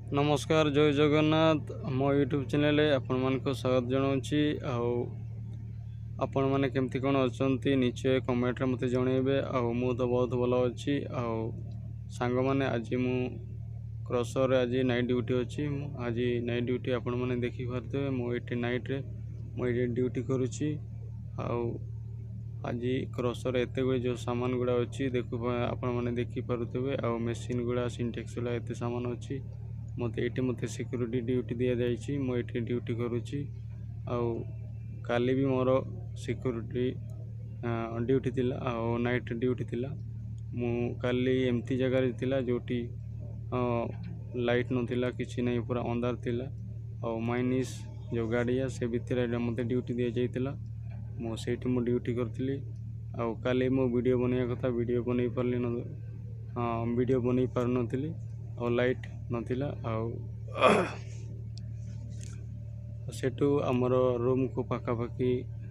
नमस्कार जय जगन्नाथ मो यूट्यूब चैनल आपण मान को स्वागत जनाऊँगी। आपण मैंने केमती कौन अच्छा निश्चय कमेंट मत जनइबे। मु तो बहुत भल अच्छी सांग मैंने आज मु क्रसर आज नाइट ड्यूटी अच्छी आज नाइट ड्यूटी आपण मैंने देखी पारे मुझे नाइट रे मुझे ड्यूटी करुच्ची। आज क्रसर एत गुड़े जो सामान गुड़ा अच्छी देखु आपण मैंने देखी पारे आ मेसीन गुड़ा सिंटेक्स गुड़ा एत सामान अच्छी मत ये सिक्यूरीटी ड्यूटी दि जाइए मुझे ड्यूटी करुच्ची। काली भी मोर सिक्यूरीटी ड्यूटी थिला नाइट ड्यूटी थिला। मु काली एमती जगह थिला जोटी लाइट नथिला किसी नहीं पूरा अंधार थिला और माइनिस जो गाड़िया से भितर मत ड्यूटी दि जाइए मुझे ड्यूटी करी। काली मो वीडियो बनवा कथा वीडियो बन पारे वीडियो बन पार नी और लाइट नथिला सेठू आमर रूम को पाखापाखि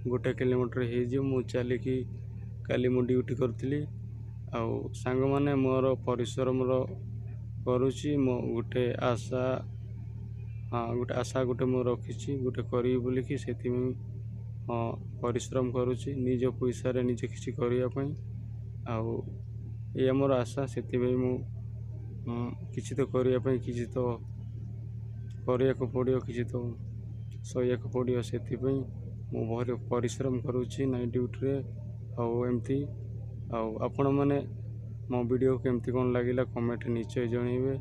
1 किलोमीटर हो चलिकी काली मु ड्यूटी करी। सांग मैंने मोर परिश्रम करुच्ची मो गोटे आशा गोटे मु रखी गोटे करी बोलिकी से परिश्रम करुच्ची निज पैसा रे निजे किसी करने ये मोर आशा से किसी तो करने किसी तो करने को पड़ो किसी तो सही पड़ो से बहुत परिश्रम करुच्ची नाइट ड्यूटी रे एमती आपण मैंने मो वीडियो केमती कौन लगिला कमेंट निश्चय जनइबे।